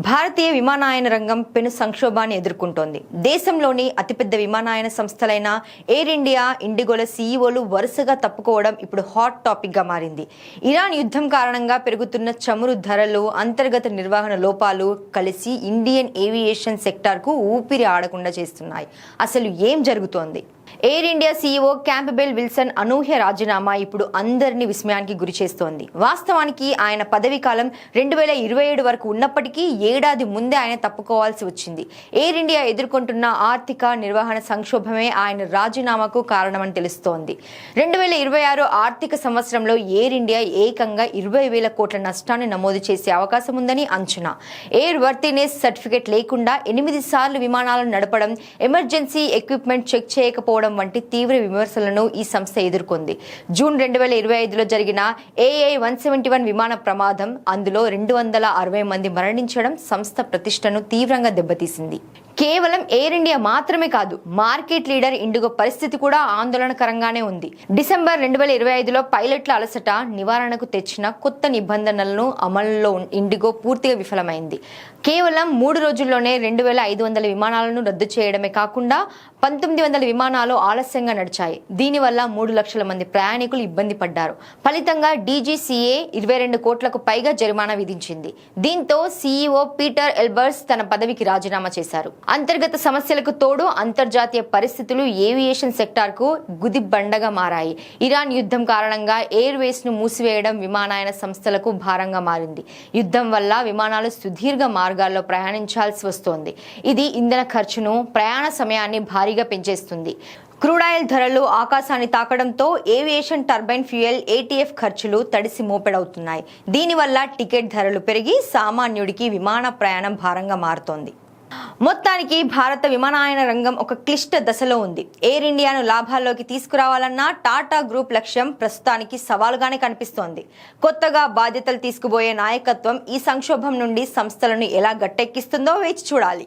భారతీయ విమానయాన రంగం పెను సంక్షోభాన్ని ఎదుర్కొంటోంది. దేశంలోని అతిపెద్ద విమానయాన సంస్థలైన ఎయిర్ ఇండియా, ఇండిగోల సీఈఓలు వరుసగా తప్పుకోవడం ఇప్పుడు హాట్ టాపిక్ గా మారింది. ఇరాన్ యుద్ధం కారణంగా పెరుగుతున్న చమురు ధరలు, అంతర్గత నిర్వహణ లోపాలు కలిసి ఇండియన్ ఏవియేషన్ సెక్టార్ కు ఊపిరి ఆడకుండా చేస్తున్నాయి. అసలు ఏం జరుగుతోంది? Air India CEO Campbell Wilson అనూహ్య రాజీనామా ఇప్పుడు అందరినీ విస్మయానికి గురి చేస్తోంది. వాస్తవానికి ఆయన పదవీ కాలం 2027 వరకు ఉన్నప్పటికీ ఏడాది ముందే ఆయన తప్పుకోవాల్సి వచ్చింది. ఎయిర్ ఇండియా ఎదుర్కొంటున్న ఆర్థిక నిర్వహణ సంక్షోభమే ఆయన రాజీనామాకు కారణమని తెలుస్తోంది. 2026 ఆర్థిక సంవత్సరంలో ఎయిర్ ఇండియా ఏకంగా 20,000 కోట్ల నష్టాన్ని నమోదు చేసే అవకాశం ఉందని అంచనా. ఎయిర్ వర్తినెస్ సర్టిఫికెట్ లేకుండా 8 సార్లు విమానాలను నడపడం, ఎమర్జెన్సీ ఎక్విప్మెంట్ చెక్ చేయకపోవడం వంటి తీవ్ర విమర్శలను ఈ సంస్థ ఎదుర్కొంది. జూన్ 2025లో జరిగిన AI-171 విమాన ప్రమాదం, అందులో 260 మంది మరణించడం సంస్థ ప్రతిష్టను తీవ్రంగా దెబ్బతీసింది. కేవలం ఎయిర్ ఇండియా మాత్రమే కాదు, మార్కెట్ లీడర్ ఇండిగో పరిస్థితి కూడా ఆందోళనకరంగానే ఉంది. డిసెంబర్ 2025లో పైలట్ల అలసట నివారణకు తెచ్చిన కొత్త నిబంధనలను అమలులో ఇండిగో పూర్తిగా విఫలమైంది. కేవలం 3 రోజుల్లోనే 2,500 విమానాలను రద్దు చేయడమే కాకుండా 1,900 విమానాలు ఆలస్యంగా నడిచాయి. దీనివల్ల 3 లక్షల మంది ప్రయాణికులు ఇబ్బంది పడ్డారు. ఫలితంగా DGCA 22 కోట్లకు పైగా జరిమానా విధించింది. దీంతో సీఈఓ పీటర్ ఎల్బర్స్ తన పదవికి రాజీనామా చేశారు. అంతర్గత సమస్యలకు తోడు అంతర్జాతీయ పరిస్థితులు ఏవియేషన్ సెక్టార్ కు గుదిబండగా మారాయి. ఇరాన్ యుద్ధం కారణంగా ఎయిర్వేస్ ను మూసివేయడం విమానయాన సంస్థలకు భారంగా మారింది. యుద్ధం వల్ల విమానాలు సుదీర్ఘ మార్గాల్లో ప్రయాణించాల్సి వస్తోంది. ఇది ఇంధన ఖర్చును, ప్రయాణ సమయాన్ని భారీగా పెంచేస్తుంది. క్రూడాయిల్ ధరలు ఆకాశాన్ని తాకడంతో ఏవియేషన్ టర్బైన్ ఫ్యూయల్ ATF ఖర్చులు తడిసి మోపెడవుతున్నాయి. దీనివల్ల టికెట్ ధరలు పెరిగి సామాన్యుడికి విమాన ప్రయాణం భారంగా మారుతోంది. మొత్తానికి భారత విమానయాన రంగం ఒక క్లిష్ట దశలో ఉంది. ఎయిర్ ఇండియాను లాభాల్లోకి తీసుకురావాలన్న టాటా గ్రూప్ లక్ష్యం ప్రస్తుతానికి సవాలుగానే కనిపిస్తోంది. కొత్తగా బాధ్యతలు తీసుకుపోయే నాయకత్వం ఈ సంక్షోభం నుండి సంస్థలను ఎలా గట్టెక్కిస్తుందో వేచి చూడాలి.